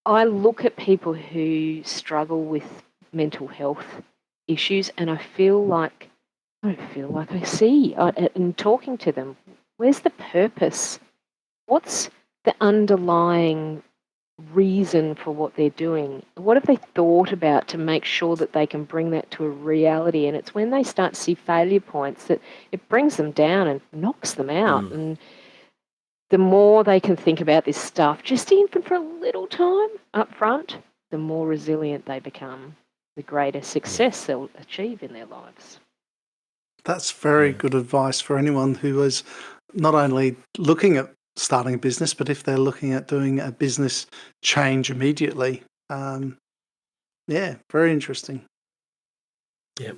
[SPEAKER 4] I look at people who struggle with mental health issues, and I don't feel like I see in talking to them. Where's the purpose? What's the underlying reason for what they're doing? What have they thought about to make sure that they can bring that to a reality? And it's when they start to see failure points that it brings them down and knocks them out. And the more they can think about this stuff, just even for a little time up front, the more resilient they become, the greater success they'll achieve in their lives.
[SPEAKER 2] That's very good advice for anyone who is not only looking at starting a business, but if they're looking at doing a business change immediately. Very interesting.
[SPEAKER 1] Yep.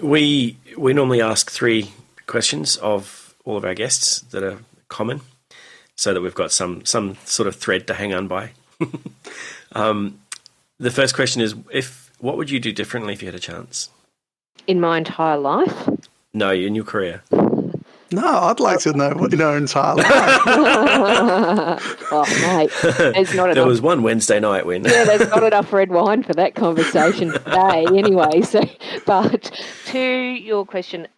[SPEAKER 1] We normally ask 3 questions of all of our guests that are common, so that we've got some sort of thread to hang on by. The first question is, what would you do differently if you had a chance?
[SPEAKER 4] In my entire life?
[SPEAKER 1] No, in your career.
[SPEAKER 2] No, I'd like to know what you know entirely.
[SPEAKER 4] Oh, mate, there's not enough.
[SPEAKER 1] There was one Wednesday night when...
[SPEAKER 4] Yeah, there's not enough red wine for that conversation today anyway. So, but to your question,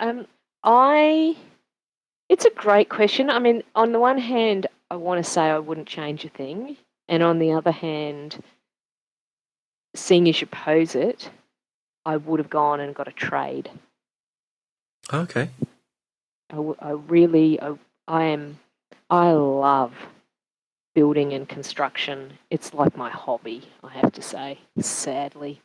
[SPEAKER 4] it's a great question. I mean, on the one hand, I want to say I wouldn't change a thing. And on the other hand, seeing as you pose it, I would have gone and got a trade.
[SPEAKER 1] Okay.
[SPEAKER 4] I love building and construction. It's like my hobby, I have to say, sadly.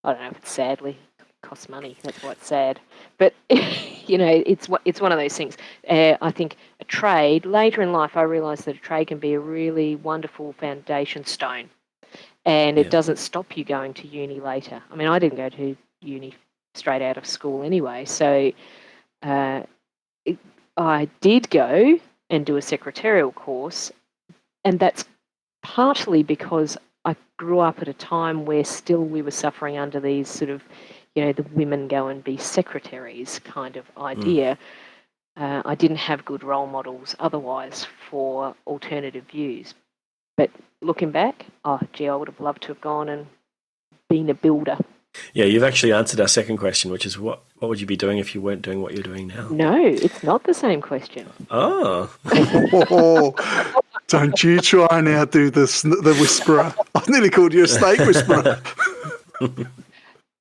[SPEAKER 4] I don't know if it's sadly. It costs money. That's why it's sad. But, it's one of those things. I think a trade, later in life, I realised that a trade can be a really wonderful foundation stone. And it doesn't stop you going to uni later. I mean, I didn't go to uni straight out of school anyway. So I did go and do a secretarial course, and that's partly because I grew up at a time where still we were suffering under these sort of, the women go and be secretaries kind of idea. I didn't have good role models otherwise for alternative views. But looking back, I would have loved to have gone and been a builder.
[SPEAKER 1] Yeah, you've actually answered our second question, which is what would you be doing if you weren't doing what you're doing now?
[SPEAKER 4] No, it's not the same question.
[SPEAKER 1] Oh.
[SPEAKER 2] Don't you try now do the whisperer. I nearly called you a snake whisperer.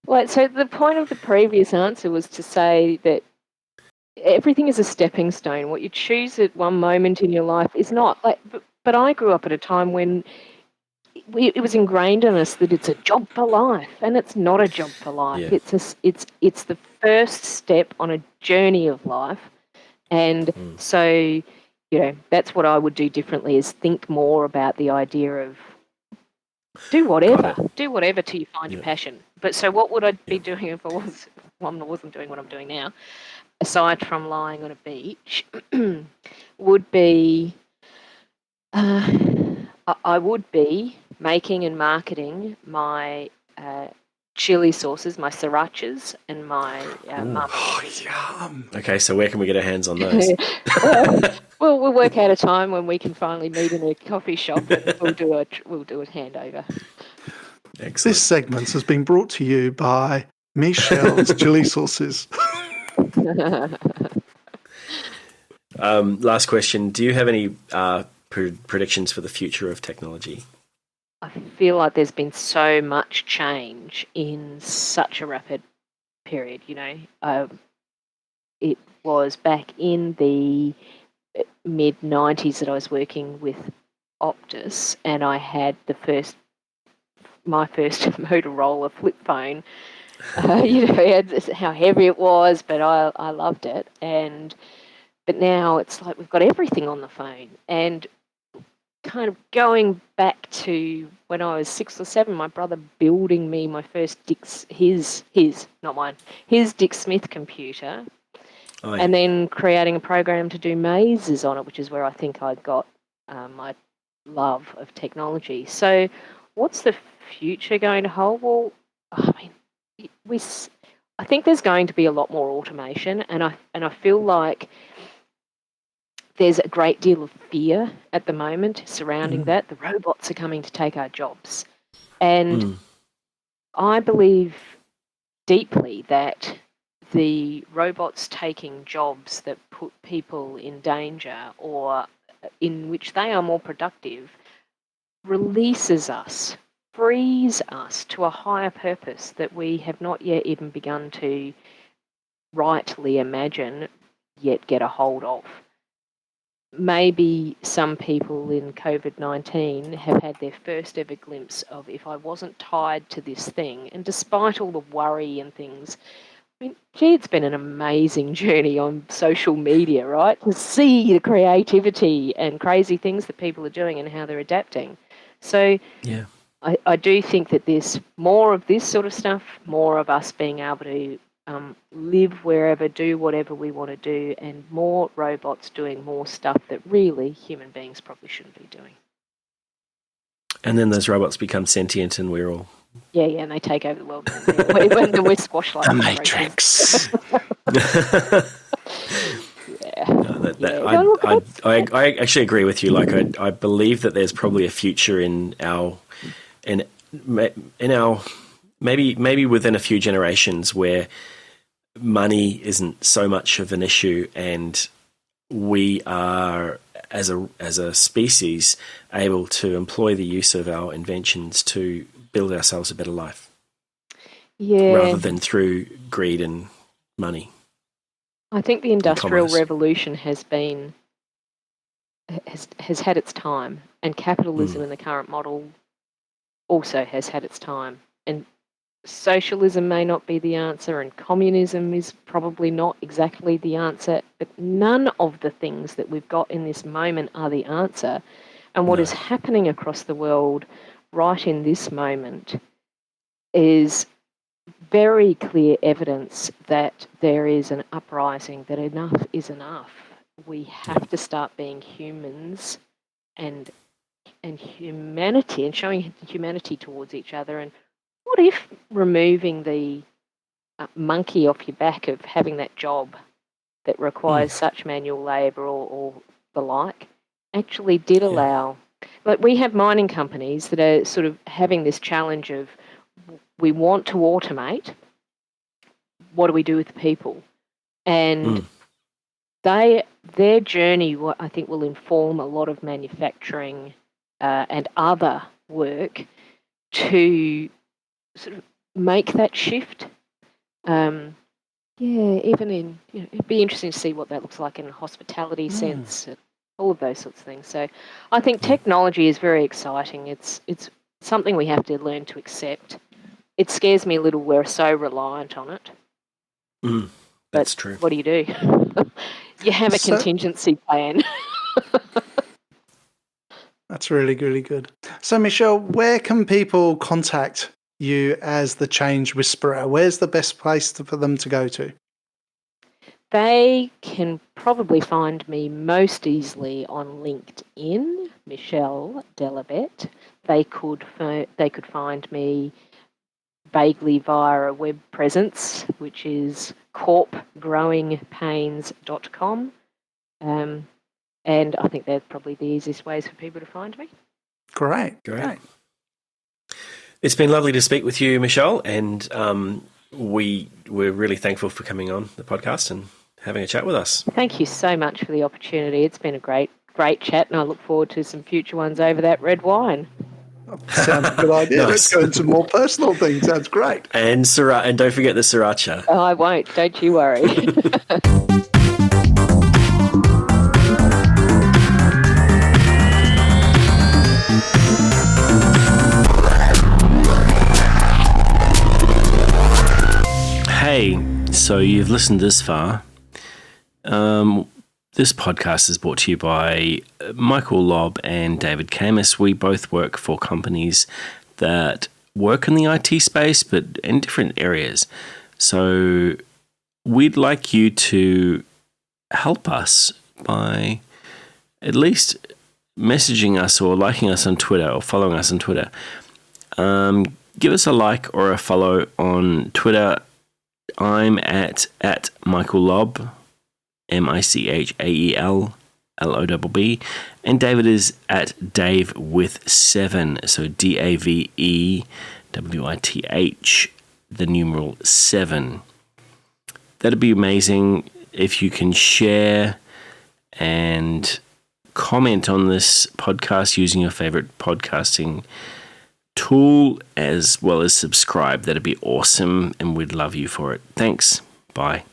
[SPEAKER 4] Well, so the point of the previous answer was to say that everything is a stepping stone. What you choose at one moment in your life is not like. But I grew up at a time when it was ingrained in us that it's a job for life, and it's not a job for life.
[SPEAKER 1] Yeah.
[SPEAKER 4] It's the first step on a journey of life, and so that's what I would do differently: is think more about the idea of do whatever till you find your passion. But so, what would I be doing if I wasn't doing what I'm doing now, aside from lying on a beach? Would be. I would be making and marketing my chili sauces, my srirachas, and my marmalade.
[SPEAKER 2] Yum.
[SPEAKER 1] Okay, so where can we get our hands on those?
[SPEAKER 4] Well, we'll work out a time when we can finally meet in a coffee shop, and we'll do a handover.
[SPEAKER 1] Excellent.
[SPEAKER 2] This segment has been brought to you by Michelle's chili sauces.
[SPEAKER 1] Last question. Do you have any predictions for the future of technology?
[SPEAKER 4] I feel like there's been so much change in such a rapid period. It was back in the mid-90s that I was working with Optus, and I had my first Motorola flip phone. How heavy it was, but I loved it. But now it's like we've got everything on the phone, and kind of going back to when I was 6 or 7, my brother building me my first his, not mine, his Dick Smith computer,
[SPEAKER 1] Oh, yeah.
[SPEAKER 4] and then creating a program to do mazes on it, which is where I think I got my love of technology. So what's the future going to hold? Well, I mean, I think there's going to be a lot more automation, and I feel like there's a great deal of fear at the moment surrounding that. The robots are coming to take our jobs. And I believe deeply that the robots taking jobs that put people in danger or in which they are more productive releases us, frees us to a higher purpose that we have not yet even begun to rightly imagine, yet get a hold of. Maybe some people in COVID-19 have had their first ever glimpse of, if I wasn't tied to this thing, and despite all the worry and things, I mean, gee, it's been an amazing journey on social media, right? To see the creativity and crazy things that people are doing and how they're adapting. So
[SPEAKER 1] Yeah.
[SPEAKER 4] I do think that there's more of this sort of stuff, more of us being able to live wherever, do whatever we want to do, and more robots doing more stuff that really human beings probably shouldn't be doing.
[SPEAKER 1] And then those robots become sentient and we're all...
[SPEAKER 4] Yeah, and they take over the world. When we're squashed like
[SPEAKER 2] The
[SPEAKER 4] cockroaches.
[SPEAKER 2] Matrix.
[SPEAKER 1] I actually agree with you. Like, I believe that there's probably a future in our maybe within a few generations where money isn't so much of an issue, and we are, as a species, able to employ the use of our inventions to build ourselves a better life.
[SPEAKER 4] Yeah.
[SPEAKER 1] Rather than through greed and money.
[SPEAKER 4] I think the Industrial
[SPEAKER 1] commerce.
[SPEAKER 4] Revolution has had its time, and capitalism in the current model also has had its time. And socialism may not be the answer, and communism is probably not exactly the answer, but none of the things that we've got in this moment are the answer. And what is happening across the world right in this moment is very clear evidence that there is an uprising, that enough is enough. We have to start being humans and humanity, and showing humanity towards each other. And what if removing the monkey off your back of having that job that requires such manual labour or the like actually did allow... Like, we have mining companies that are sort of having this challenge of, we want to automate, what do we do with the people? And their journey, I think, will inform a lot of manufacturing and other work to sort of make that shift. Even in, it'd be interesting to see what that looks like in a hospitality sense, and all of those sorts of things. So I think technology is very exciting. It's something we have to learn to accept. It scares me a little, we're so reliant on it.
[SPEAKER 1] That's true.
[SPEAKER 4] What do? You have a contingency plan.
[SPEAKER 2] That's really, really good. So, Michelle, where can people contact you as the Change Whisperer? Where's the best place for them to go to?
[SPEAKER 4] They can probably find me most easily on LinkedIn, Michelle Delebet. They could find me vaguely via a web presence, which is corpgrowingpains.com. And I think they're probably the easiest ways for people to find me.
[SPEAKER 2] Great.
[SPEAKER 1] It's been lovely to speak with you, Michelle, and we're really thankful for coming on the podcast and having a chat with us.
[SPEAKER 4] Thank you so much for the opportunity. It's been a great chat, and I look forward to some future ones over that red wine.
[SPEAKER 2] Sounds a good idea.
[SPEAKER 1] Nice.
[SPEAKER 2] Let's go into more personal things. Sounds great.
[SPEAKER 1] And don't forget the sriracha.
[SPEAKER 4] Oh, I won't. Don't you worry.
[SPEAKER 1] Hey, so you've listened this far. This podcast is brought to you by Michael Lobb and David Camus. We both work for companies that work in the IT space, but in different areas. So we'd like you to help us by at least messaging us or liking us on Twitter or following us on Twitter. Give us a like or a follow on Twitter. I'm at Michael Lobb, MichaelLobb, and David is at Dave with 7, so DAVEWITH, the numeral 7. That'd be amazing if you can share and comment on this podcast using your favorite podcasting tool, as well as subscribe. That'd be awesome, and we'd love you for it. Thanks. Bye.